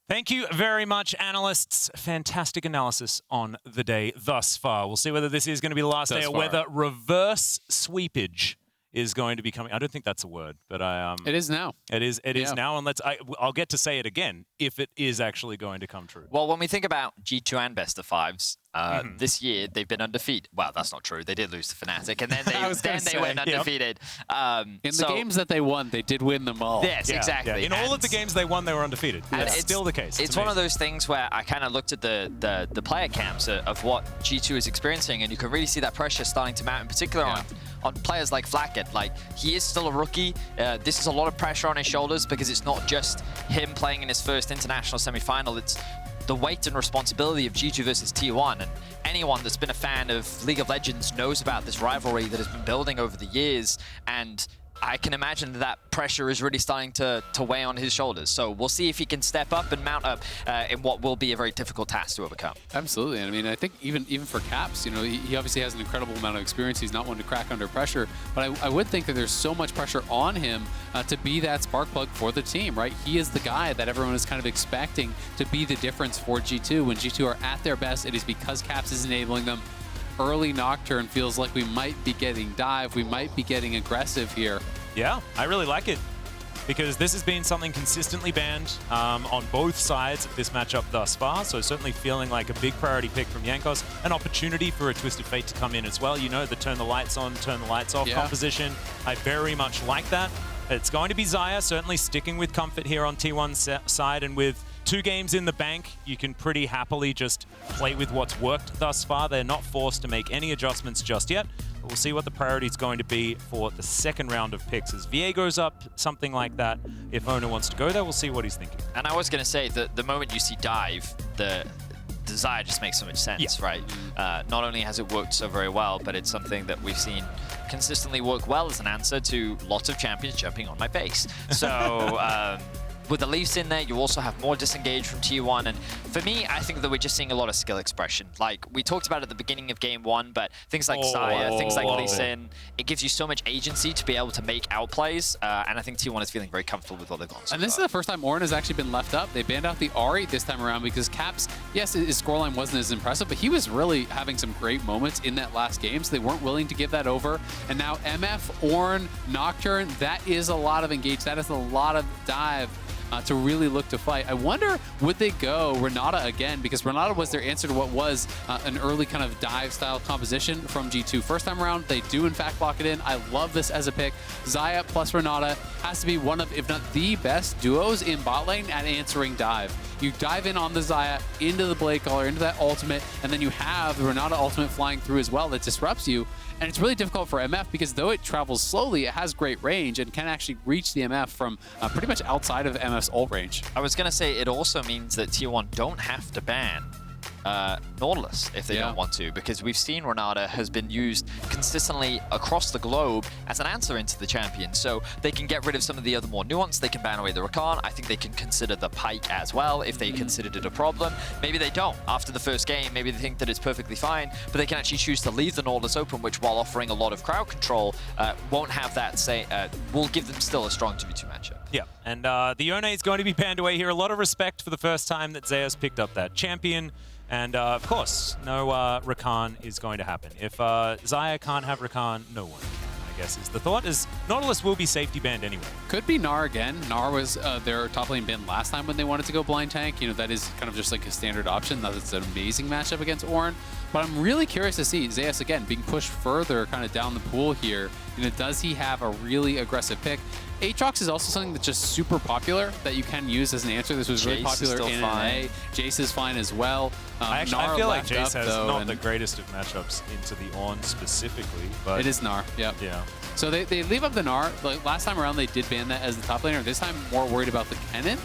Thank you very much, analysts. Fantastic analysis on the day thus far. We'll see whether this is going to be the last day or whether reverse sweepage is going to be coming. I don't think that's a word, but it is now. It is now, and I'll get to say it again if it is actually going to come true. Well, when we think about G2 and best of fives, this year they've been undefeated. Well, that's not true. They did lose to Fnatic, and then they went undefeated. In the games that they won, they did win them all. Yes, exactly. Yeah. In all of the games they won, they were undefeated. That's still the case. It's one of those things where I kind of looked at the player camps of what G2 is experiencing, and you can really see that pressure starting to mount, in particular on players like Flakked. Like, he is still a rookie. This is a lot of pressure on his shoulders because it's not just him playing in his first international semi-final. It's the weight and responsibility of G2 versus T1. And anyone that's been a fan of League of Legends knows about this rivalry that has been building over the years. And I can imagine that pressure is really starting to weigh on his shoulders. So we'll see if he can step up and mount up in what will be a very difficult task to overcome. Absolutely. And I mean, I think even for Caps, you know, he obviously has an incredible amount of experience. He's not one to crack under pressure. But I would think that there's so much pressure on him to be that spark plug for the team, right? He is the guy that everyone is kind of expecting to be the difference for G2. When G2 are at their best, it is because Caps is enabling them. Early Nocturne feels like we might be getting dive, we might be getting aggressive here. Yeah, I really like it because this has been something consistently banned on both sides of this matchup thus far, so certainly feeling like a big priority pick from Jankos, an opportunity for a Twisted Fate to come in as well. You know, the turn the lights on, turn the lights off composition. I very much like that. It's going to be Xayah, certainly sticking with comfort here on T1's side, and with 2 games in the bank, you can pretty happily just play with what's worked thus far. They're not forced to make any adjustments just yet. But we'll see what the priority is going to be for the second round of picks. As VA goes up, something like that. If Oner wants to go there, we'll see what he's thinking. And I was going to say that the moment you see dive, the Xayah just makes so much sense, right? Not only has it worked so very well, but it's something that we've seen consistently work well as an answer to lots of champions jumping on my base. So with the Leafs in there, you also have more disengage from T1. And for me, I think that we're just seeing a lot of skill expression. Like, we talked about at the beginning of game 1, but things like Xayah, things like Lee Sin, it gives you so much agency to be able to make outplays. And I think T1 is feeling very comfortable with what they've gone so And this far. is the first time Ornn has actually been left up. They banned out the Ahri this time around because Caps, yes, his scoreline wasn't as impressive, but he was really having some great moments in that last game, so they weren't willing to give that over. And now MF, Ornn, Nocturne, that is a lot of engage. That is a lot of dive. To really look to fight. I wonder, would they go Renata again? Because Renata was their answer to what was an early kind of dive-style composition from G2. First time around, they do in fact lock it in. I love this as a pick. Xayah plus Renata has to be one of, if not the best duos in bot lane at answering dive. You dive in on the Xayah, into the Blade Caller, into that ultimate, and then you have the Renata ultimate flying through as well that disrupts you. And it's really difficult for MF because though it travels slowly, it has great range and can actually reach the MF from pretty much outside of MF's ult range. I was going to say, it also means that T1 don't have to ban Nautilus if they don't want to, because we've seen Renata has been used consistently across the globe as an answer into the champion, so they can get rid of some of the other more nuance. They can ban away the Rakan. I think they can consider the Pike as well if they considered it a problem. Maybe they don't after the first game. Maybe they think that it's perfectly fine, but they can actually choose to leave the Nautilus open, which, while offering a lot of crowd control, won't have that say, will give them still a strong 2v2 matchup. Yeah, and the Oner is going to be banned away here. A lot of respect for the first time that Zeus picked up that champion. And of course, no Rakan is going to happen. If Xayah can't have Rakan, no one can, I guess is the thought. Is Nautilus will be safety banned anyway. Could be Gnar again. Gnar was their top lane ban last time when they wanted to go blind tank. You know, that is kind of just like a standard option. That's an amazing matchup against Ornn. But I'm really curious to see Zeus again being pushed further kind of down the pool here. You know, does he have a really aggressive pick? Aatrox is also something that's just super popular that you can use as an answer. This was really popular in NA. Jace is fine as well. I feel like Jace has not the greatest of matchups into the Ornn specifically, but it is Gnar. Yep. Yeah. So they leave up the Gnar. Like last time around, they did ban that as the top laner. This time, more worried about the Kennen,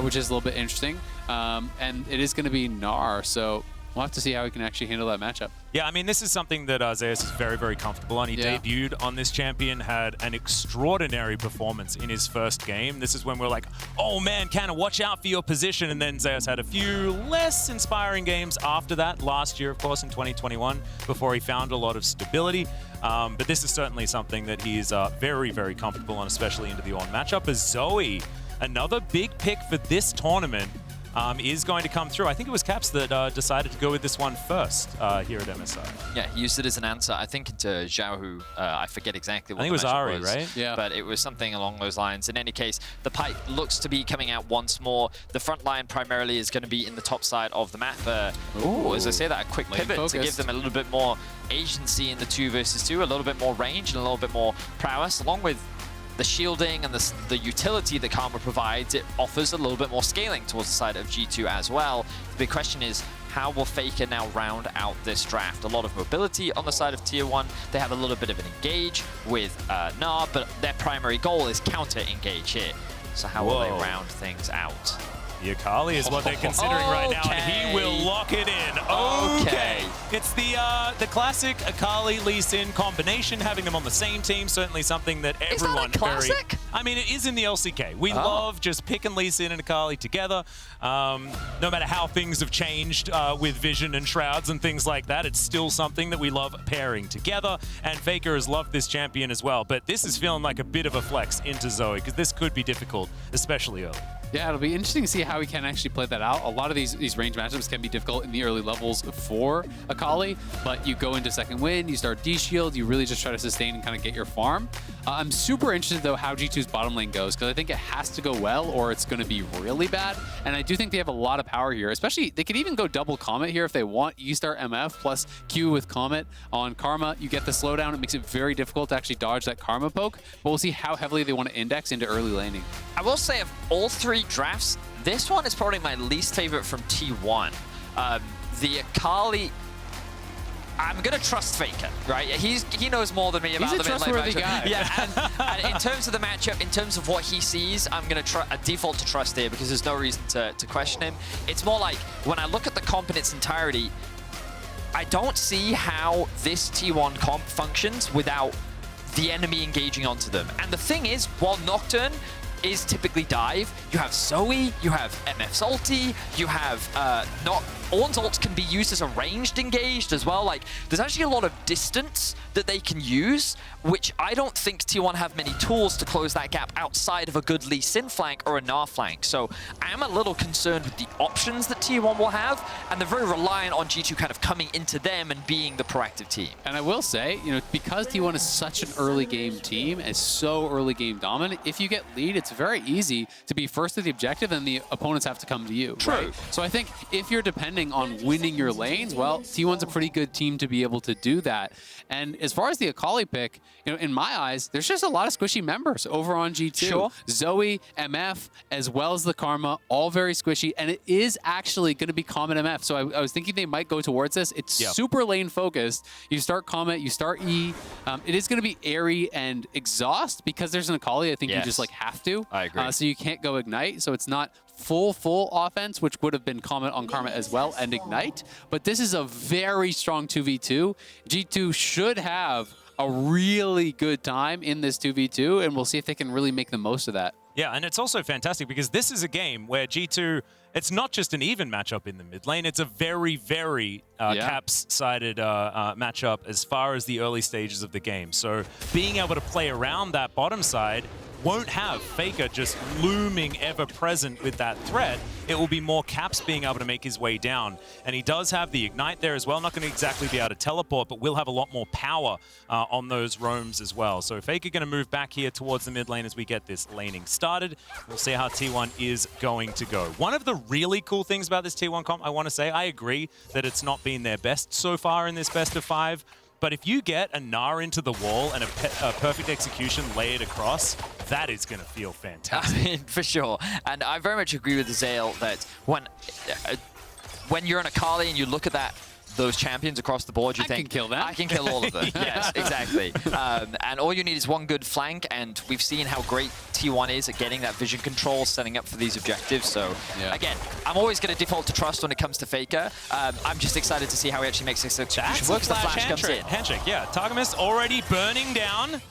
which is a little bit interesting. And it is going to be Gnar. So we'll have to see how he can actually handle that matchup. Yeah, I mean, this is something that Zeus is very, very comfortable on. He debuted on this champion, had an extraordinary performance in his first game. This is when we're like, oh man, Canna, watch out for your position. And then Zeus had a few less inspiring games after that, last year, of course, in 2021, before he found a lot of stability. But this is certainly something that he's very, very comfortable on, especially into the Ornn matchup. As Zoe, another big pick for this tournament. is going to come through. I think it was Caps that decided to go with this one first here at MSI. Yeah, he used it as an answer, I think, into Xayah, who I forget exactly what I think it was Ari, was, right? Yeah. But it was something along those lines. In any case, the pipe looks to be coming out once more. The front line primarily is going to be in the top side of the map. As I say that, a quick pivot to give them a little bit more agency in the 2 versus 2, a little bit more range and a little bit more prowess, along with the shielding and the utility that Karma provides. It offers a little bit more scaling towards the side of G2 as well. The big question is, how will FLICKR now round out this draft? A lot of mobility on the side of Tier 1. They have a little bit of an engage with Gnar, but their primary goal is counter-engage here. So how will they round things out? The Akali is what they're considering right now, and he will lock it in. Okay. It's the classic Akali Lee Sin combination, having them on the same team, certainly something that everyone is that a classic? I mean, it is in the LCK. We love just picking Lee Sin and Akali together. No matter how things have changed with Vision and Shrouds and things like that, it's still something that we love pairing together, and FLICKR has loved this champion as well. But this is feeling like a bit of a flex into Zoe, because this could be difficult, especially early. Yeah, it'll be interesting to see how he can actually play that out. A lot of these range matchups can be difficult in the early levels for Akali, but you go into second win, you start D-shield, you really just try to sustain and kind of get your farm. I'm super interested, though, how G2's bottom lane goes, because I think it has to go well or it's going to be really bad. And I do think they have a lot of power here, especially they could even go double Comet here if they want. E-Star MF plus Q with Comet on Karma. You get the slowdown. It makes it very difficult to actually dodge that Karma poke, but we'll see how heavily they want to index into early laning. I will say, of all 3 drafts, this one is probably my least favorite from T1. The Akali, I'm going to trust FLICKR, right? He knows more than me about the mid-lane trustworthy matchup. guy. Yeah, and in terms of the matchup, in terms of what he sees, I'm going to default to trust here because there's no reason to question him. It's more like, when I look at the comp in its entirety, I don't see how this T1 comp functions without the enemy engaging onto them. And the thing is, while Nocturne is typically dive, you have Zoe, you have MF's ulti, you have Ornn's ult can be used as a ranged engaged as well. Like, there's actually a lot of distance that they can use, which I don't think T1 have many tools to close that gap outside of a good Lee Sin flank or a Gnar flank. So I am a little concerned with the options that T1 will have, and they're very reliant on G2 kind of coming into them and being the proactive team. And I will say, you know, because T1 is such an early game team and so early game dominant, if you get lead, it's very easy to be first to the objective and the opponents have to come to you. True. Right? So I think if you're depending on winning your lanes, well, T1's a pretty good team to be able to do that. And as far as the Akali pick, you know, in my eyes, there's just a lot of squishy members over on G2. Sure. Zoe, MF, as well as the Karma, all very squishy, and it is actually going to be Comet MF. So I was thinking they might go towards this. It's super lane focused. You start Comet, you start E. It is going to be airy and exhaust because there's an Akali. I think you just like have to. I agree. So you can't go Ignite. So it's not full offense, which would have been Comet on Karma as well and Ignite. But this is a very strong 2v2. G2 should have a really good time in this 2v2, and we'll see if they can really make the most of that. Yeah, and it's also fantastic because this is a game where G2, it's not just an even matchup in the mid lane, it's a very, very Caps-sided matchup as far as the early stages of the game. So being able to play around that bottom side won't have FLICKR just looming ever present with that threat. It will be more Caps being able to make his way down. And he does have the Ignite there as well. Not going to exactly be able to teleport, but will have a lot more power on those roams as well. So FLICKR going to move back here towards the mid lane as we get this laning started. We'll see how T1 is going to go. One of the really cool things about this T1 comp, I want to say, I agree that it's not been their best so far in this best of 5. But if you get a Gnar into the wall and a perfect execution layered across, that is going to feel fantastic. I mean, for sure. And I very much agree with Azael that when you're an Akali and you look at those champions across the board, you think, I can kill them. I can kill all of them. Yes, exactly. And all you need is one good flank, and we've seen how great T1 is at getting that vision control, setting up for these objectives. So, again, I'm always going to default to trust when it comes to FLICKR. I'm just excited to see how he actually makes this execution work. The flash comes in. Handshake, yeah. Targamas already burning down.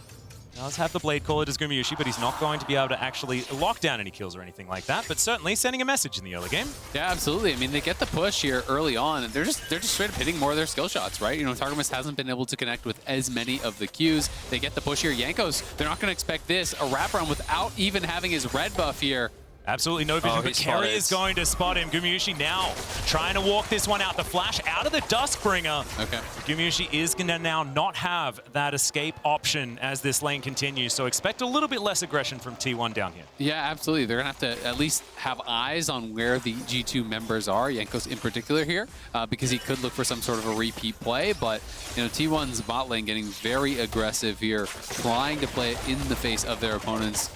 Does have the Blade Caller as Gumayusi, but he's not going to be able to actually lock down any kills or anything like that, but certainly sending a message in the early game. Yeah, absolutely. I mean, they get the push here early on, and they're just straight up hitting more of their skill shots, right? You know, Targamas hasn't been able to connect with as many of the Qs. They get the push here. Jankos, they're not going to expect this. A wraparound without even having his red buff here. Absolutely no vision, but he's Keria spotted. is going to spot him. Gumayusi now trying to walk this one out. The flash out of the Duskbringer. Okay. Gumayusi is going to now not have that escape option as this lane continues, so expect a little bit less aggression from T1 down here. Yeah, absolutely. They're going to have to at least have eyes on where the G2 members are, Jankos in particular here, because he could look for some sort of a repeat play, but you know, T1's bot lane getting very aggressive here, trying to play it in the face of their opponents.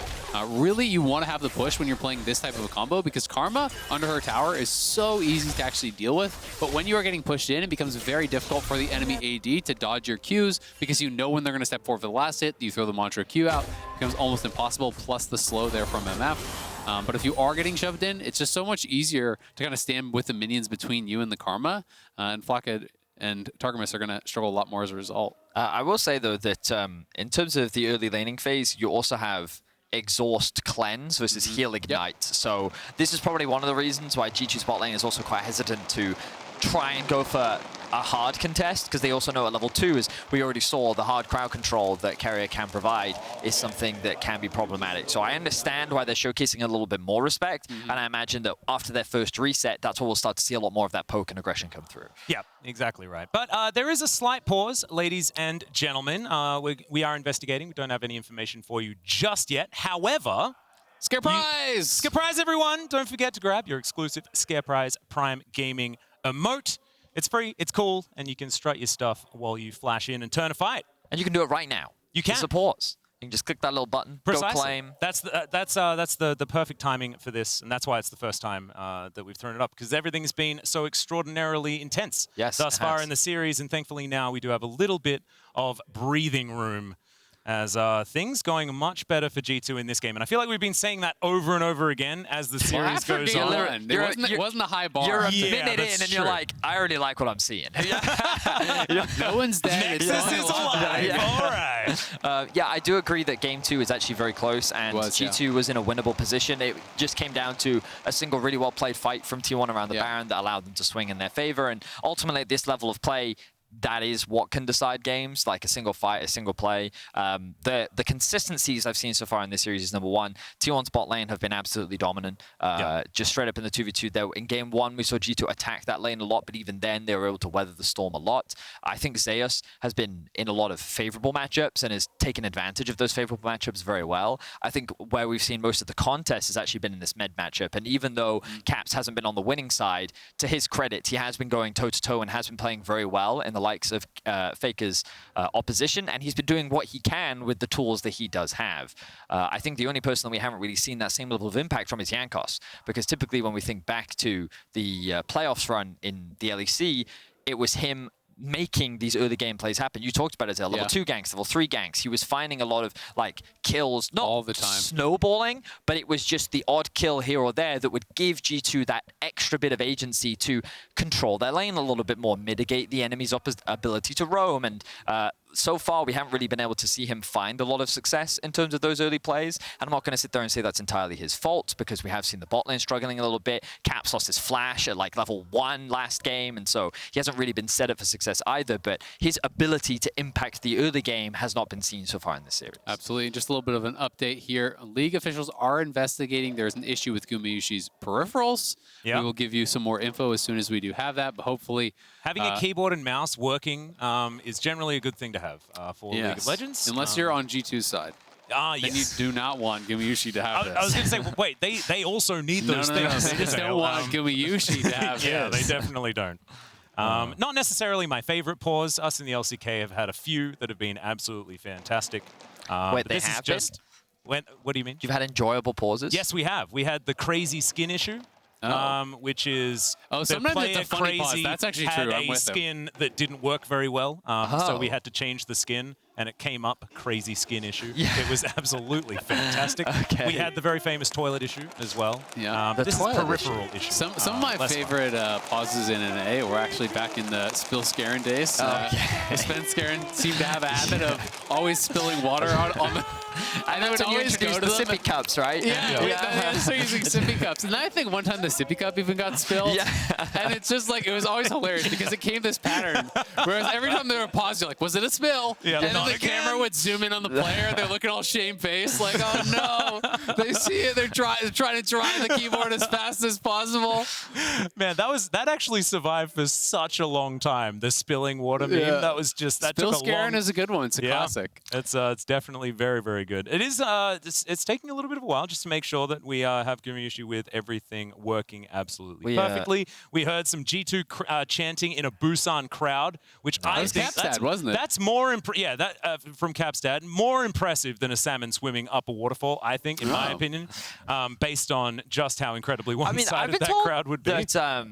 Really, you want to have the push when you're playing this type of a combo because Karma under her tower is so easy to actually deal with. But when you are getting pushed in, it becomes very difficult for the enemy AD to dodge your Qs because you know when they're going to step forward for the last hit. You throw the Mantra Q out. It becomes almost impossible, plus the slow there from MF. But if you are getting shoved in, it's just so much easier to kind of stand with the minions between you and the Karma. And Flakked and Targamas are going to struggle a lot more as a result. I will say, though, that in terms of the early laning phase, you also have Exhaust Cleanse versus Heal Ignite. So this is probably one of the reasons why G2's bot lane is also quite hesitant to try and go for a hard contest, because they also know at level 2, as we already saw, the hard crowd control that Keria can provide is something that can be problematic. So I understand why they're showcasing a little bit more respect, and I imagine that after their first reset, that's where we'll start to see a lot more of that poke and aggression come through. Yeah, exactly right. But there is a slight pause, ladies and gentlemen. We are investigating. We don't have any information for you just yet. However, Scare Prize! Scare Prize, everyone! Don't forget to grab your exclusive Scare Prize Prime Gaming emote. It's free, it's cool, and you can strut your stuff while you flash in and turn a fight. And you can do it right now. You can. It's a pause. You can just click that little button, Precisely. go claim. That's the perfect timing for this, and that's why it's the first time that we've thrown it up, because everything's been so extraordinarily intense thus far in the series, and thankfully now we do have a little bit of breathing room as things going much better for G2 in this game. And I feel like we've been saying that over and over again as the series goes on. It wasn't a high bar. You're a minute in and you're like, I already like what I'm seeing. No one's dead. Nexus is alive. All right. Yeah, I do agree that game 2 is actually very close, and G2 was in a winnable position. It just came down to a single really well-played fight from T1 around the Baron that allowed them to swing in their favor. And ultimately, at this level of play, that is what can decide games, like a single fight, a single play. The consistencies I've seen so far in this series is, number one, T1's bot lane have been absolutely dominant. Just straight up in the 2v2 there. In game 1, we saw G2 attack that lane a lot, but even then, they were able to weather the storm a lot. I think Zeus has been in a lot of favorable matchups and has taken advantage of those favorable matchups very well. I think where we've seen most of the contest has actually been in this med matchup, and even though Caps hasn't been on the winning side, to his credit, he has been going toe-to-toe and has been playing very well in the likes of FLICKR's opposition, and he's been doing what he can with the tools that he does have. I think the only person that we haven't really seen that same level of impact from is Jankos, because typically when we think back to the playoffs run in the LEC, it was him making these early game plays happen. You talked about Azael, level 2 ganks, level 3 ganks. He was finding a lot of like kills, not all the time snowballing, but it was just the odd kill here or there that would give G2 that extra bit of agency to control their lane a little bit more, mitigate the enemy's ability to roam. And so far, we haven't really been able to see him find a lot of success in terms of those early plays. And I'm not going to sit there and say that's entirely his fault, because we have seen the bot lane struggling a little bit. Caps lost his flash at like level 1 last game, and so he hasn't really been set up for success either. But his ability to impact the early game has not been seen so far in this series. Absolutely. Just a little bit of an update here. League officials are investigating. There's an issue with Gumayusi's peripherals. We will give you some more info as soon as we do have that, but hopefully having a keyboard and mouse working is generally a good thing to have for League of Legends. Unless you're on G2's side. Then you do not want Gumayusi to have this. I was going to say, well, wait, they also need those things. No, they just don't want Gumayusi to have this. Yeah, they definitely don't. Not necessarily my favorite pause. Us in the LCK have had a few that have been absolutely fantastic. Wait, they have just... What do you mean? You've had enjoyable pauses? Yes, we have. We had the crazy skin issue. Which is sometimes it's a funny pause. That's actually true. I'm with skin that didn't work very well, so we had to change the skin, and it came up crazy skin issue. It was absolutely fantastic. We had the very famous toilet issue as well. This is peripheral issue. Some of my favorite pauses in NA were actually back in the Spill Scarin days. Spence Scarin seemed to have a habit of always spilling water on the... And then would always go to the sippy cups, right? So using sippy cups. And I think one time the sippy cup even got spilled. And it's just like, it was always hilarious because it came this pattern. Whereas every time there were a pause, you're like, was it a spill? And the camera would zoom in on the player. They're looking all shamefaced, like, oh no. They see it. They're trying to drive the keyboard as fast as possible. Man, that actually survived for such a long time. The spilling water meme. That was just that Spill took a scaring long... is a good one. It's a classic. It's definitely very, very good. It is it's taking a little bit of a while just to make sure that we have Gumayusi with everything working absolutely perfectly. We heard some G2 chanting in a Busan crowd, which I think Capstad, wasn't it? That's more from Capstad, more impressive than a salmon swimming up a waterfall, I think, in my opinion, based on just how incredibly one-sided that crowd would be. That,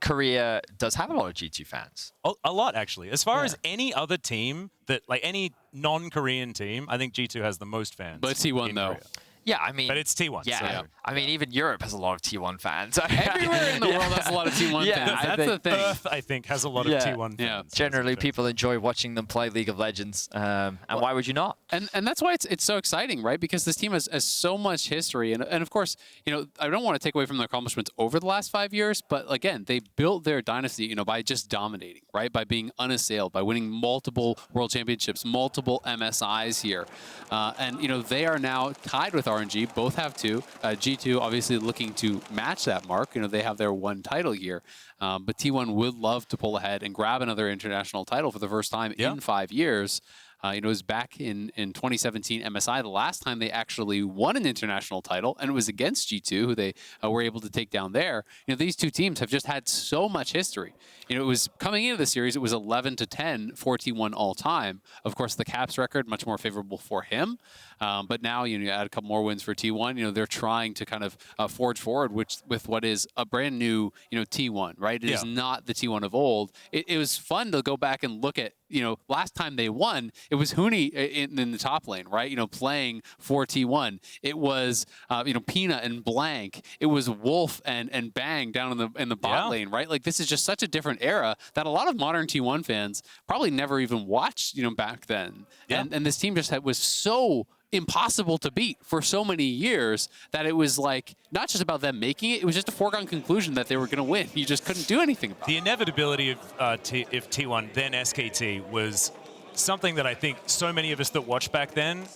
Keria does have a lot of G2 fans. A lot, actually. As far as any other team, like any non-Korean team, I think G2 has the most fans. But T1, though. Korea. Yeah, I mean... But it's T1. Yeah, so. I mean, even Europe has a lot of T1 fans. Everywhere in the world has a lot of T1 fans. That's the thing. Earth, I think, has a lot of T1 fans. Generally, people enjoy watching them play League of Legends. And why would you not? And that's why it's so exciting, right? Because this team has so much history. And of course, you know, I don't want to take away from their accomplishments over the last 5 years. But again, they built their dynasty, you know, by just dominating, right? By being unassailed, by winning multiple world championships, multiple MSIs here. And, you know, they are now tied with RNG. Both have two. G2 obviously looking to match that mark. You know, they have their one title here. But T1 would love to pull ahead and grab another international title for the first time in 5 years. You know, it was back in 2017 MSI, the last time they actually won an international title, and it was against G2, who they were able to take down there. You know, these two teams have just had so much history. You know, it was coming into the series, it was 11-10 for T1 all time. Of course, the Caps record, much more favorable for him. But now, you know, you add a couple more wins for T1. You know, they're trying to kind of forge forward with what is a brand new, you know, T1, right? It is not the T1 of old. It was fun to go back and look at, you know, last time they won, it was Huni in the top lane, right? You know, playing for T1. It was, you know, Peanut and Blank. It was Wolf and Bang down in the bot lane, right? Like, this is just such a different era that a lot of modern T1 fans probably never even watched, you know, back then. And this team just was so impossible to beat for so many years that it was like not just about them making it, it was just a foregone conclusion that they were going to win. You just couldn't do anything about it. The inevitability of if T1 then SKT was something that I think so many of us that watched back then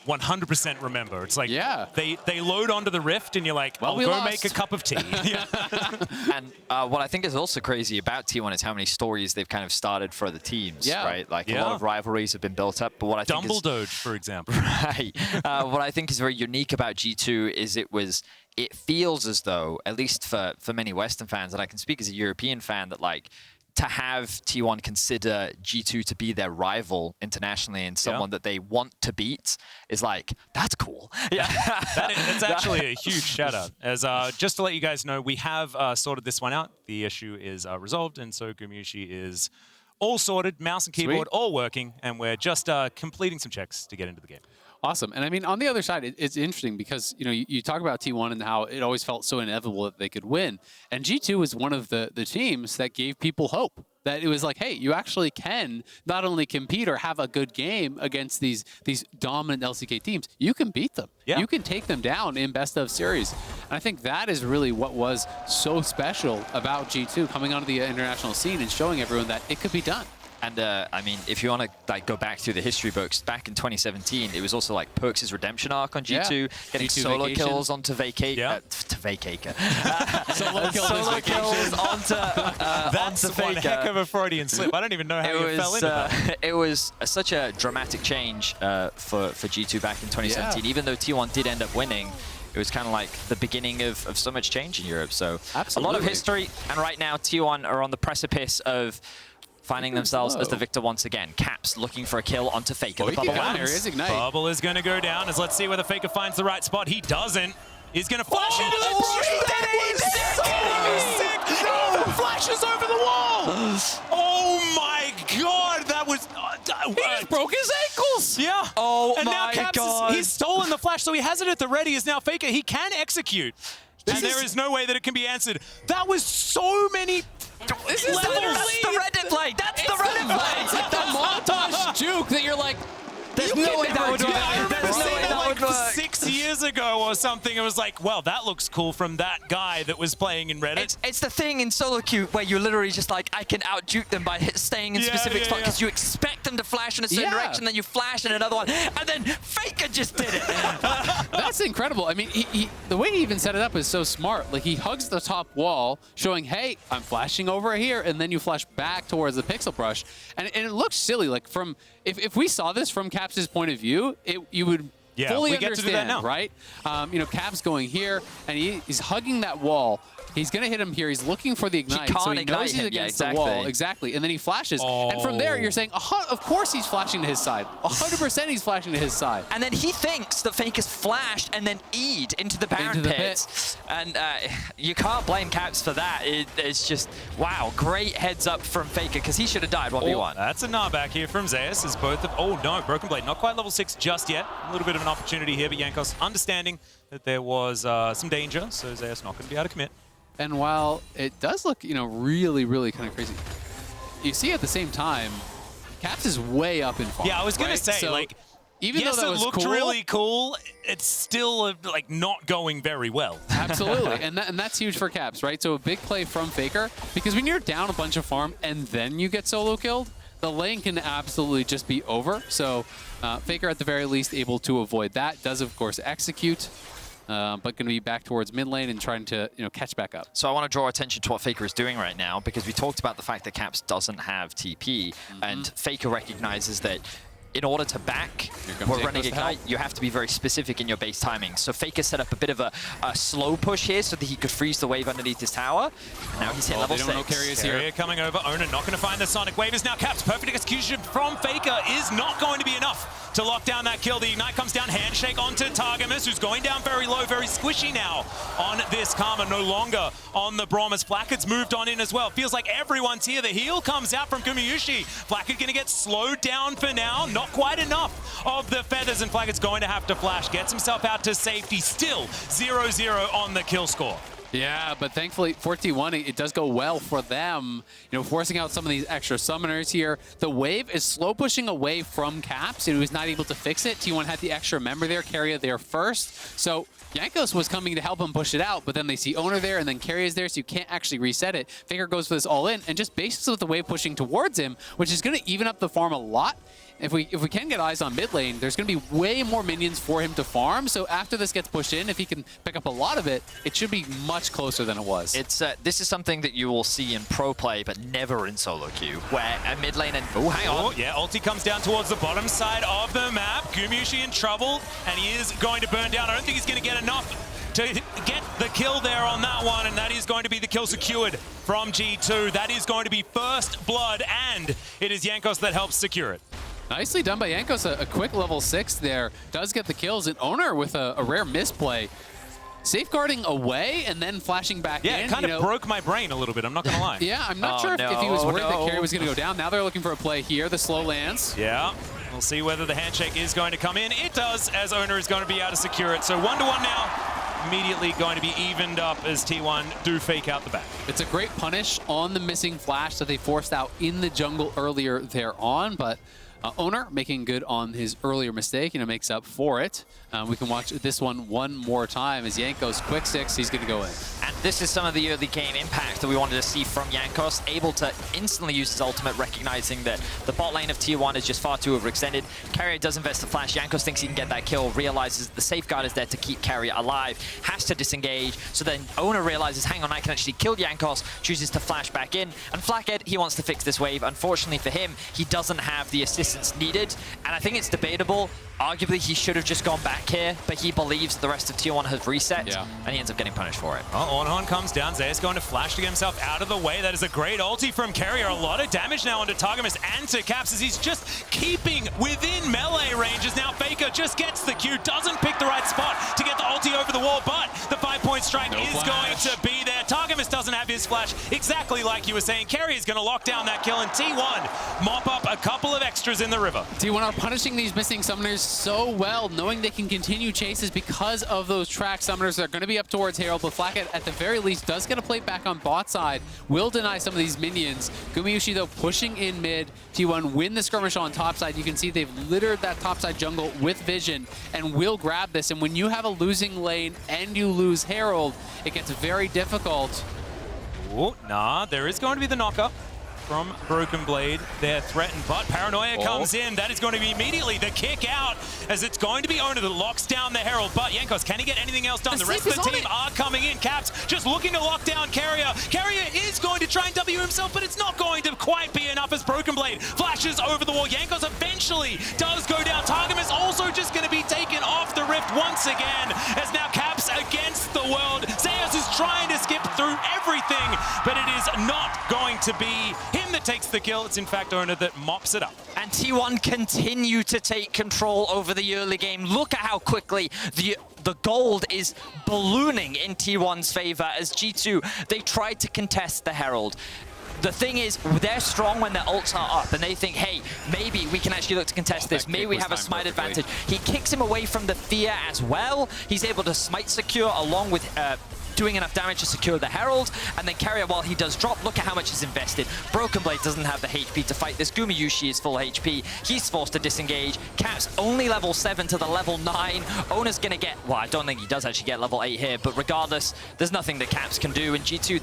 100% remember. It's like they load onto the Rift and you're like, well, I'll go make a cup of tea. And what I think is also crazy about T1 is how many stories they've kind of started for the teams, right? Like a lot of rivalries have been built up. But what I think Dumbledore, for example. Right. What I think is very unique about G2 is it feels as though, at least for many Western fans, and I can speak as a European fan, that like, to have T1 consider G2 to be their rival internationally and someone that they want to beat is like, that's cool. Yeah, it's actually a huge shout out. As just to let you guys know, we have sorted this one out. The issue is resolved, and so Gumayusi is all sorted, mouse and keyboard all working, and we're just completing some checks to get into the game. Awesome. And I mean, on the other side, it's interesting because, you know, you talk about T1 and how it always felt so inevitable that they could win. And G2 was one of the teams that gave people hope. That it was like, hey, you actually can not only compete or have a good game against these dominant LCK teams, you can beat them. Yeah. You can take them down in best of series. And I think that is really what was so special about G2 coming onto the international scene and showing everyone that it could be done. And I mean, if you want to like go back through the history books, back in 2017, it was also like Perks' redemption arc on G2, getting G2 solo vacation. kills onto Vacate, to Vacate. Solo kills onto That's one heck of a Freudian slip. I don't even know how you fell into that. It was such a dramatic change for G2 back in 2017. Even though T1 did end up winning, it was kind of like the beginning of so much change in Europe. So a lot of history, and right now T1 are on the precipice of finding themselves as the victor once again. Caps looking for a kill onto FLICKR. The bubble lands. Bubble is going to go down as let's see whether FLICKR finds the right spot. He doesn't. He's going to flash into the He flashes over the wall. Oh my god, that was... he just broke his ankles. Yeah. Oh and my now Caps god. He's stolen the flash, so he has it at the ready. Is now FLICKR. He can execute. And there is no way that it can be answered. That was so many... That's the Reddit play. That's the Reddit play. It's like the montage juke that you're like, there's no way that would work. I remember seeing that like 6 years years ago or something. It was like, well, that looks cool from that guy that was playing in Reddit. It's the thing in solo queue where you're literally just like, I can out-juke them by staying in specific spot because you expect them to flash in a certain direction, then you flash in another one, and then FLICKR just did it. That's incredible. I mean, the way he even set it up is so smart. Like, he hugs the top wall, showing, hey, I'm flashing over here, and then you flash back towards the pixel brush. And it looks silly. Like, from if we saw this from Caps' point of view, you would fully understand, right? You know, Caps going here, and he's hugging that wall. He's going to hit him here. He's looking for the ignite, so he knows he's against the wall. Exactly. And then he flashes. And from there, you're saying, of course he's flashing to his side. 100% he's flashing to his side. And then he thinks that FLICKR's flashed and then E'd into the Baron pit. And you can't blame Caps for that. It's just, wow, great heads up from FLICKR, because he should have died 1v1. That's a Gnar back here from Zeus. As both of, oh no, BrokenBlade not quite level 6 just yet. A little bit of an opportunity here, but Jankos understanding that there was some danger, so Zeus not going to be able to commit. And while it does look, you know, really, really kind of crazy, you see at the same time, Caps is way up in farm. Yeah, I was going to say, so, like, even though that was looked really cool, it's still, like, not going very well. Absolutely, and that's huge for Caps, right? So a big play from FLICKR, because when you're down a bunch of farm and then you get solo killed, the lane can absolutely just be over. So FLICKR, at the very least, able to avoid that. Does, of course, execute. But going to be back towards mid lane and trying to, you know, catch back up. So I want to draw attention to what FLICKR is doing right now, because we talked about the fact that Caps doesn't have TP, and FLICKR recognizes that in order to back, we're running Ignite, you have to be very specific in your base timing. So FLICKR set up a bit of a slow push here so that he could freeze the wave underneath his tower. And now he's hit level 6. Keria's here. Coming over. Oner not going to find the Sonic Wave. Is now Caps. Perfect execution from FLICKR is not going to be enough to lock down that kill. The Ignite comes down. Handshake onto Targamas, who's going down very low, very squishy now on this Karma. No longer on the Brahmas. Flakked's moved on in as well. Feels like everyone's here. The heal comes out from Gumayusi. Flakked going to get slowed down for now. Not quite enough of the feathers, and Flakked's going to have to flash. Gets himself out to safety. Still 0-0 on the kill score. Yeah, but thankfully for T1, it does go well for them, you know, forcing out some of these extra summoners here. The wave is slow pushing away from Caps. He was not able to fix it. T1 had the extra member there, Keria there first. So Jankos was coming to help him push it out, but then they see Oner there, and then Keria's there, so you can't actually reset it. FLICKR goes for this all in, and just bases with the wave pushing towards him, which is going to even up the farm a lot. If we can get eyes on mid lane, there's going to be way more minions for him to farm. So after this gets pushed in, if he can pick up a lot of it, it should be much closer than it was. It's this is something that you will see in pro play, but never in solo queue, where a mid lane and hang on. Yeah, ulti comes down towards the bottom side of the map. Gumayusi in trouble, and he is going to burn down. I don't think he's going to get enough to get the kill there on that one, and that is going to be the kill secured from G2. That is going to be first blood, and it is Jankos that helps secure it. Nicely done by Jankos, a quick level 6 there. Does get the kills, and Oner with a rare misplay. Safeguarding away and then flashing back in. Yeah, it kind of broke my brain a little bit, I'm not going to lie. Yeah, I'm not sure if he was worried that Keria was going to go down. Now they're looking for a play here. The slow lands. Yeah, we'll see whether the handshake is going to come in. It does, as Oner is going to be able to secure it. So 1-1 now. Immediately going to be evened up as T1 do fake out the back. It's a great punish on the missing flash that they forced out in the jungle earlier there on, but Oner making good on his earlier mistake, you know, makes up for it. We can watch this one more time as Jankos quick 6, he's going to go in. And this is some of the early game impact that we wanted to see from Jankos, able to instantly use his ultimate, recognizing that the bot lane of T1 is just far too overextended. Keria does invest the flash. Jankos thinks he can get that kill, realizes the safeguard is there to keep Keria alive, has to disengage. So then Oner realizes, hang on, I can actually kill Jankos, chooses to flash back in. And Flakked, he wants to fix this wave. Unfortunately for him, he doesn't have the assistance needed. And I think it's debatable. Arguably, he should have just gone back here, but he believes the rest of T1 has reset, and he ends up getting punished for it. Well, Ornn comes down. Zeus going to flash to get himself out of the way. That is a great ulti from Keria. A lot of damage now onto Targamas and to Caps as he's just keeping within melee ranges. Now FLICKR just gets the Q, doesn't pick the right spot to get the ulti over the wall, but the 5-point strike is going to be there. Targamas doesn't have his flash, exactly like you were saying. Keria is going to lock down that kill, and T1 mop up a couple of extras splashes in the river. T1 are punishing these missing summoners so well, knowing they can continue chases because of those track summoners. They're going to be up towards Herald, but Flakked, at the very least, does get a plate back on bot side, will deny some of these minions. Gumayusi, though, pushing in mid. T1 win the skirmish on top side. You can see they've littered that top side jungle with vision and will grab this. And when you have a losing lane and you lose Herald, it gets very difficult. Oh, nah, there is going to be the knockup from BrokenBlade. They're threatened, but Paranoia comes in. That is going to be immediately the kick out, as it's going to be Oner that locks down the Herald. But Jankos, can he get anything else done? The rest of the team are coming in. Caps just looking to lock down Keria. Keria is going to try and W himself, but it's not going to quite be enough as BrokenBlade flashes over the wall. Jankos eventually does go down. Targamas also just going to be taken off the rift once again, as now Caps against the world. Zeus is trying to skip through everything, but it is not going to be him that takes the kill. It's in fact Oner that mops it up. And T1 continue to take control over the early game. Look at how quickly the gold is ballooning in T1's favor as G2, they tried to contest the Herald. The thing is, they're strong when their ults are up, and they think, hey, maybe we can actually look to contest this. Maybe we have a smite advantage. He kicks him away from the fear as well. He's able to smite secure along with doing enough damage to secure the Herald, and then Keria, while he does drop, look at how much he's invested. BrokenBlade doesn't have the HP to fight this. Gumayusi is full HP. He's forced to disengage. Caps only level 7 to the level 9. Oner's gonna get, well, I don't think he does actually get level 8 here, but regardless, there's nothing that Caps can do. And G2,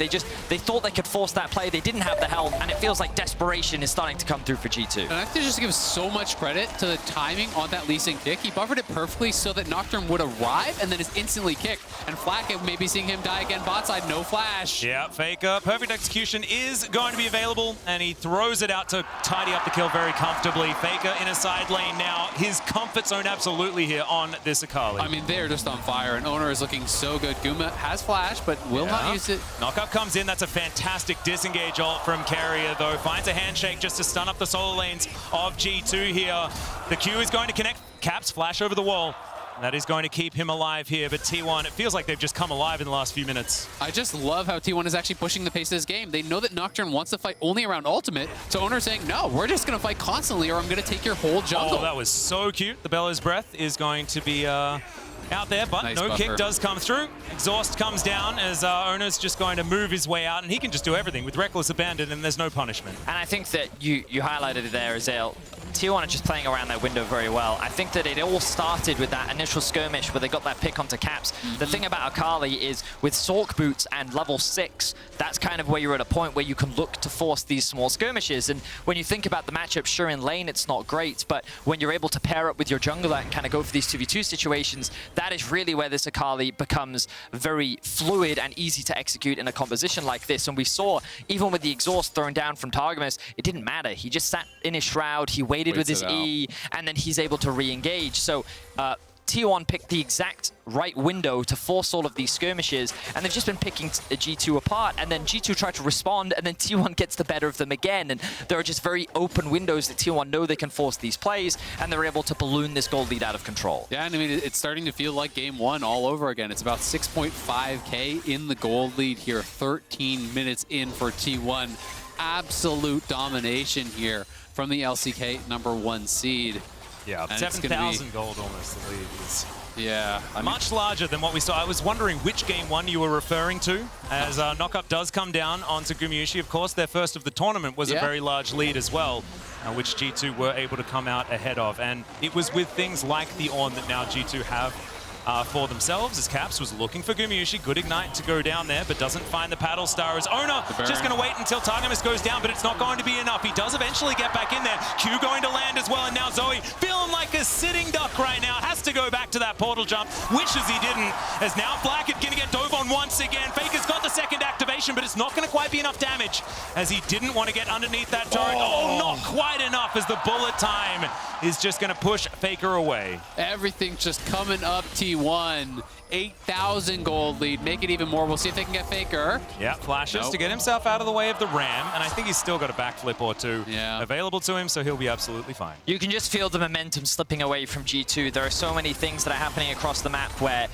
they thought they could force that play. They didn't have the health, and it feels like desperation is starting to come through for G2. And I have to just give so much credit to the timing on that Lee Sin kick. He buffered it perfectly so that Nocturne would arrive and then is instantly kicked. And Flakked, maybe seeing him die again bot side, no flash. Yeah, FLICKR. Perfect execution is going to be available, and he throws it out to tidy up the kill very comfortably. FLICKR in a side lane now. His comfort zone absolutely here on this Akali. I mean, they're just on fire, and Oner is looking so good. Guma has flash, but will not use it. Knockup comes in. That's a fantastic disengage ult from Keria, though. Finds a handshake just to stun up the solo lanes of G2 here. The Q is going to connect. Caps flash over the wall. That is going to keep him alive here, but T1, it feels like they've just come alive in the last few minutes. I just love how T1 is actually pushing the pace of this game. They know that Nocturne wants to fight only around ultimate, so Oner's saying, no, we're just going to fight constantly or I'm going to take your whole jungle. Oh, that was so cute. The Bellows Breath is going to be out there, but nice no buffer. kick does come through. Exhaust comes down as Oner's just going to move his way out, and he can just do everything with Reckless Abandon, and there's no punishment. And I think that you highlighted it there, Azael. T1 are just playing around their window very well. I think that it all started with that initial skirmish where they got that pick onto Caps. The thing about Akali is with Sork boots and level 6, that's kind of where you're at a point where you can look to force these small skirmishes. And when you think about the matchup, sure, in lane it's not great, but when you're able to pair up with your jungler and kind of go for these 2v2 situations, that is really where this Akali becomes very fluid and easy to execute in a composition like this. And we saw, even with the exhaust thrown down from Targamas, it didn't matter. He just sat in his shroud, he waited with his E, and then he's able to re-engage. So T1 picked the exact right window to force all of these skirmishes, and they've just been picking G2 apart, and then G2 tried to respond, and then T1 gets the better of them again, and there are just very open windows that T1 know they can force these plays, and they're able to balloon this gold lead out of control. Yeah, and I mean, it's starting to feel like game one all over again. It's about 6.5K in the gold lead here, 13 minutes in for T1. Absolute domination here from the LCK #1 seed. Yeah, 7,000 gold almost the lead is much larger than what we saw. I was wondering which game one you were referring to, as knockup does come down onto Gumayusi. Of course, their first of the tournament was a very large lead as well, which G2 were able to come out ahead of. And it was with things like the Ornn that now G2 have for themselves, as Caps was looking for Gumayusi. Good ignite to go down there, but doesn't find the paddle star. As Oner just going to wait until Targamas goes down, but it's not going to be enough. He does eventually get back in there. Q going to land as well, and now Zoe, feeling like a sitting duck right now, has to go back to that portal jump, wishes he didn't, as now Flakked going to get dove on once again. FLICKR's got the second activation, but it's not going to quite be enough damage, as he didn't want to get underneath that turret. Oh, not quite enough, as the bullet time is just going to push FLICKR away. Everything's just coming up T1. 8,000 gold lead. Make it even more. We'll see if they can get FLICKR. Yeah, flashes to get himself out of the way of the ram, and I think he's still got a backflip or two available to him, so he'll be absolutely fine. You can just feel the momentum slipping away from G2. There are so many things that are happening across the map where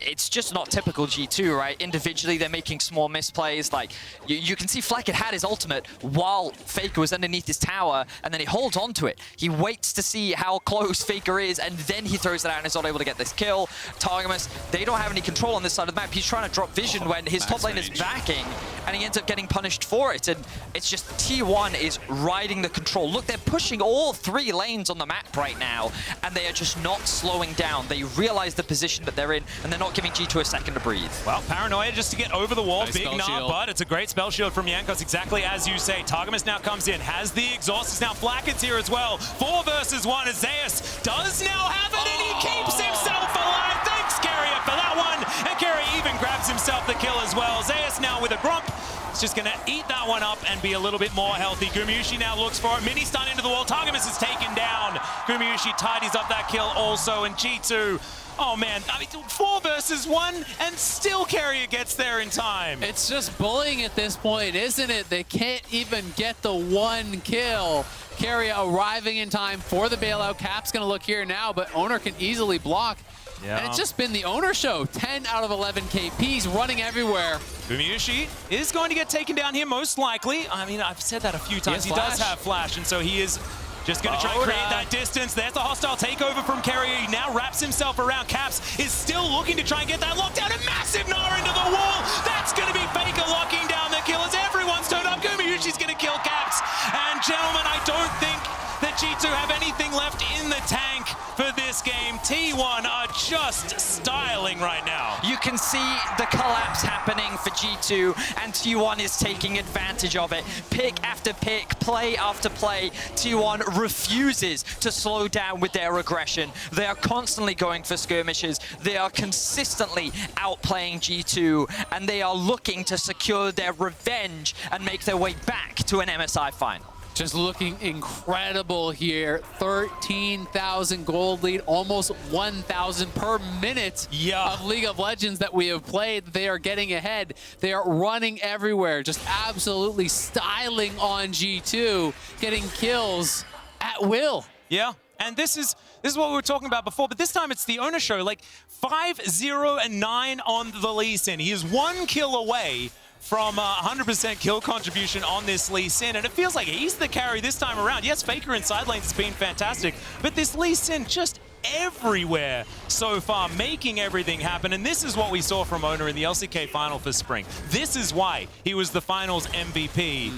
it's just not typical G2, right? Individually, they're making small misplays. Like, you can see Flakked had his ultimate while FLICKR was underneath his tower, and then he holds on to it. He waits to see how close FLICKR is, and then he throws it out and is not able to get this kill. Targamas, they don't have any control on this side of the map. He's trying to drop vision when his top lane is backing, and he ends up getting punished for it. And it's just T1 is riding the control. Look, they're pushing all 3 lanes on the map right now, and they are just not slowing down. They realize the position that they're in, and they're not giving G2 a second to breathe. Well, Paranoia just to get over the wall. Nice Big spell Gnar, shield. but it's a great spell shield from Jankos, exactly as you say. Targamas now comes in, has the exhaust, is now Flakked's here as well. 4 versus 1 as Zeus does now have it, and he keeps himself alive. Thanks, Keria, for that one. And Keria even grabs himself the kill as well. Zeus now with a grump. It's just going to eat that one up and be a little bit more healthy. Gumayusi now looks for it. Mini stun into the wall. Targamas is taken down. Gumayusi tidies up that kill also. And G2, oh man, I mean, 4 versus 1, and still Keria gets there in time. It's just bullying at this point, isn't it? They can't even get the 1 kill. Keria arriving in time for the bailout. Cap's going to look here now, but Oner can easily block. Yeah. And it's just been the Oner show. 10 out of 11 KPs running everywhere. Gumayusi is going to get taken down here most likely. I mean, I've said that a few times. He does have flash, and so he is just going to try and create that distance. There's the hostile takeover from Keria. He now wraps himself around. Caps is still looking to try and get that lockdown. A massive Gnar into the wall. That's going to be FLICKR locking down the kill as everyone's turned up. Gumayusi's going to kill Caps. And gentlemen, I don't think that G2 have anything left in the tank for this game. T1 are just styling right now. You can see the collapse happening for G2, and T1 is taking advantage of it. Pick after pick, play after play, T1 refuses to slow down with their aggression. They are constantly going for skirmishes. They are consistently outplaying G2, and they are looking to secure their revenge and make their way back to an MSI final. Just looking incredible here. 13,000 gold lead, almost 1,000 per minute of League of Legends that we have played. They are getting ahead. They are running everywhere, just absolutely styling on G2, getting kills at will. Yeah, and this is what we were talking about before, but this time it's the Oner show. Like 5-0-9 on the Lee Sin. He is 1 kill away from 100% kill contribution on this Lee Sin, and it feels like he's the carry this time around. Yes, FLICKR in side lanes has been fantastic, but this Lee Sin just everywhere so far, making everything happen, and this is what we saw from Oner in the LCK final for spring. This is why he was the finals MVP,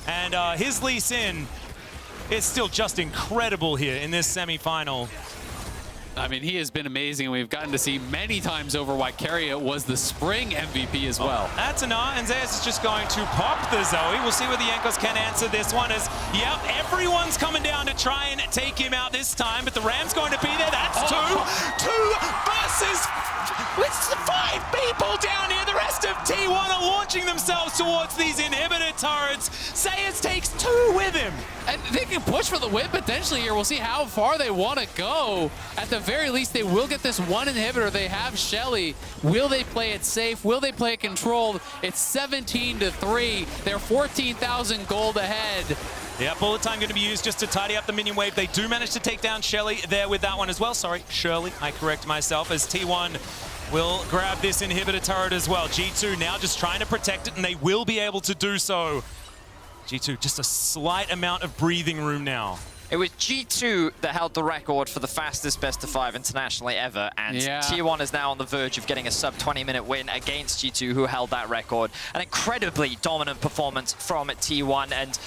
and his Lee Sin is still just incredible here in this semi-final. I mean, he has been amazing. We've gotten to see many times over why Keria was the spring MVP as well. That's Gnar, and Zeus is just going to pop the Zoe. We'll see whether Jankos can answer this one as, yep, everyone's coming down to try and take him out this time, but the Ram's going to be there. That's 2 versus... It's 5 people down here. The rest of T1 are launching themselves towards these inhibitor turrets. Zeus takes 2 with him. And they can push for the win potentially here. We'll see how far they want to go. At the very least, they will get this 1 inhibitor. They have Shelly. Will they play it safe? Will they play it controlled? It's 17-3. They're 14,000 gold ahead. Yeah, bullet time going to be used just to tidy up the minion wave. They do manage to take down Shelly there with that one as well. Sorry, Shirley, I correct myself, as T1 will grab this inhibitor turret as well. G2 now just trying to protect it, and they will be able to do so. G2, just a slight amount of breathing room now. It was G2 that held the record for the fastest best-of-5 internationally ever, and T1 is now on the verge of getting a sub-20-minute win against G2, who held that record. An incredibly dominant performance from T1, and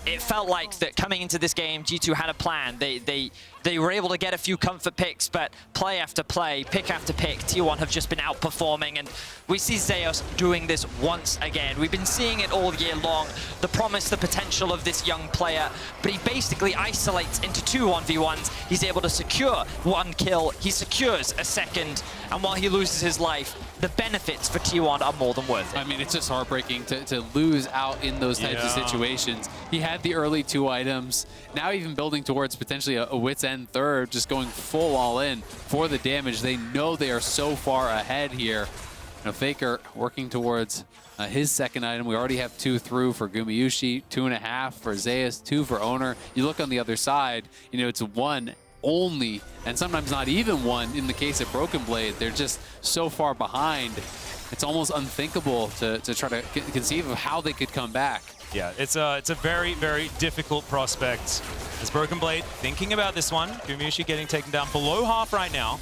it felt like that coming into this game, G2 had a plan. They were able to get a few comfort picks, but play after play, pick after pick, T1 have just been outperforming, and we see Zeus doing this once again. We've been seeing it all year long, the promise, the potential of this young player, but he basically isolates into 2 1v1s. He's able to secure 1 kill, he secures a second, and while he loses his life, the benefits for T1 are more than worth it. I mean, it's just heartbreaking to lose out in those types of situations. He had the early 2 items, now even building towards potentially a wit's end third, just going full all in for the damage. They know they are so far ahead here. Now FLICKR working towards his second item. We already have 2 through for Gumayusi, 2.5 for Zeus, 2 for Oner. You look on the other side, you know, it's 1 only, and sometimes not even one in the case of BrokenBlade. They're just so far behind. It's almost unthinkable to try to conceive of how they could come back. Yeah, it's a very, very difficult prospect. As BrokenBlade thinking about this one, Gumayusi getting taken down below half right now.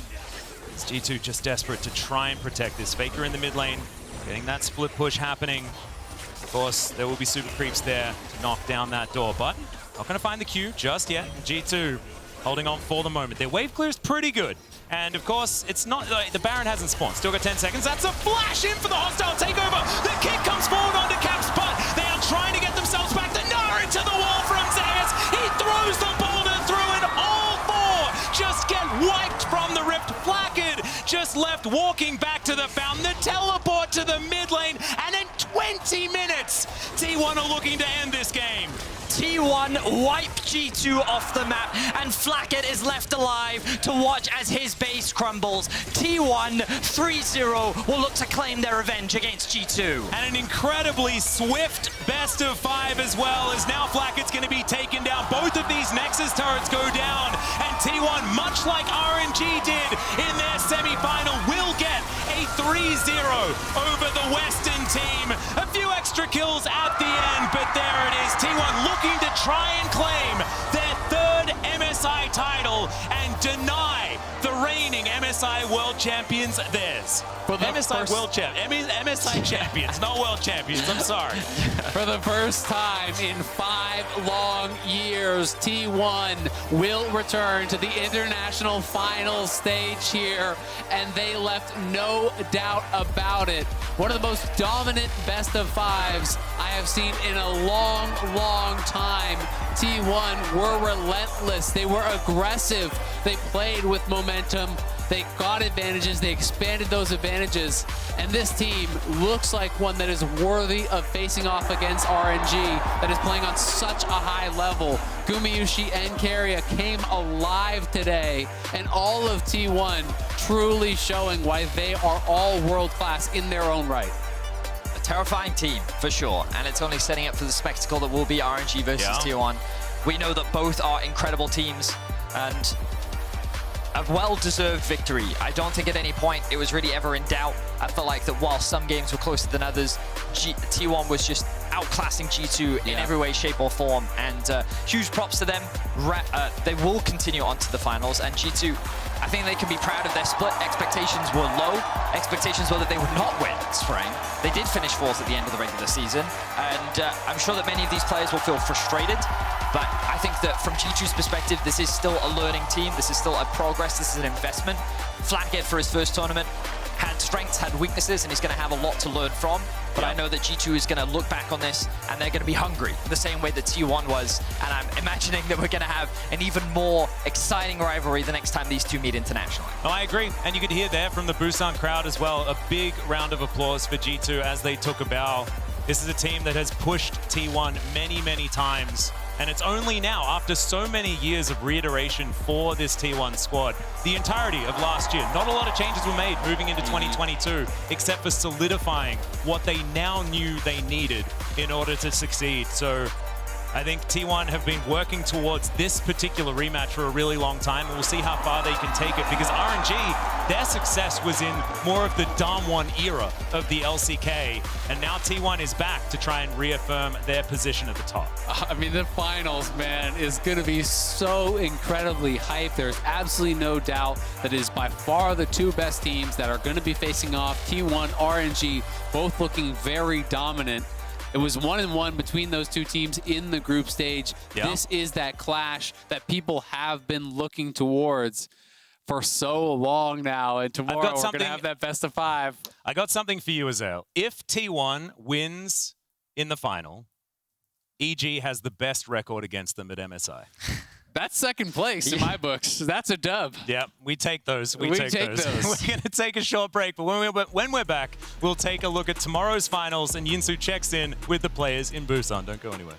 It's G2 just desperate to try and protect this. FLICKR in the mid lane, getting that split push happening. Of course, there will be super creeps there to knock down that door, but not going to find the Q just yet. G2 holding on for the moment. Their wave clear is pretty good. And of course, it's not like the Baron hasn't spawned. Still got 10 seconds. That's a flash in for the hostile takeover. The kick comes forward onto Caps, but they are trying to get themselves back. The Gnar into the wall from Zeus. He throws the boulder through, and all four just get wiped from the rift. Flakked just left walking back to the fountain. The teleport to the mid lane, and in 20 minutes, T1 are looking to end this game. T1 wipe G2 off the map, and Flakked is left alive to watch as his base crumbles. T1 3-0 will look to claim their revenge against G2. And an incredibly swift best of 5 as well, as now Flakked's going to be taken down. Both of these Nexus turrets go down, and T1, much like RNG did in their semi-final, will get a 3-0 over the Western team. A few extra kills at the end, but there it is. T1 looking to try and claim their third MSI title and deny the reigning MSI World Champions theirs. MSI champions, not world champions, I'm sorry. For the first time in 5 long years, T1 will return to the international final stage here, and they left no doubt about it. One of the most dominant best of 5s I have seen in a long, long time. T1 were relentless. They were aggressive. They played with momentum. They got advantages. They expanded those advantages. And this team looks like one that is worthy of facing off against RNG, that is playing on such a high level. Gumayusi and Keria came alive today, and all of T1 truly showing why they are all world-class in their own right. Terrifying team, for sure, and it's only setting up for the spectacle that will be RNG versus T1. We know that both are incredible teams, and a well-deserved victory. I don't think at any point it was really ever in doubt. I felt like that while some games were closer than others, T1 was just outclassing G2 in every way, shape, or form, and huge props to them. They will continue on to the finals, and G2, I think they can be proud of their split. Expectations were low. Expectations were that they would not win Spring. They did finish 4th at the end of the regular season, and I'm sure that many of these players will feel frustrated, but I think that from G2's perspective, this is still a learning team. This is still a progress. This is an investment. Flakked for his first tournament had strengths, had weaknesses, and he's going to have a lot to learn from. But I know that G2 is going to look back on this, and they're going to be hungry the same way that T1 was. And I'm imagining that we're going to have an even more exciting rivalry the next time these two meet internationally. Oh, I agree. And you could hear there from the Busan crowd as well, a big round of applause for G2 as they took a bow. This is a team that has pushed T1 many, many times. And it's only now, after so many years of reiteration for this T1 squad, the entirety of last year, not a lot of changes were made moving into 2022, except for solidifying what they now knew they needed in order to succeed. So I think T1 have been working towards this particular rematch for a really long time, and we'll see how far they can take it, because RNG, their success was in more of the Dam1 era of the LCK, and now T1 is back to try and reaffirm their position at the top. I mean, the finals, man, is going to be so incredibly hyped. There's absolutely no doubt that it is by far the two best teams that are going to be facing off. T1, RNG, both looking very dominant. It was 1-1 between those two teams in the group stage. This is that clash that people have been looking towards for so long now, and tomorrow we're going to have that best of 5. I got something for you, Azael. If T1 wins in the final, EG has the best record against them at MSI. That's second place in my books. That's a dub. Yep, we take those. We take those. We're going to take a short break, but when we're back, we'll take a look at tomorrow's finals, and Yinsu checks in with the players in Busan. Don't go anywhere.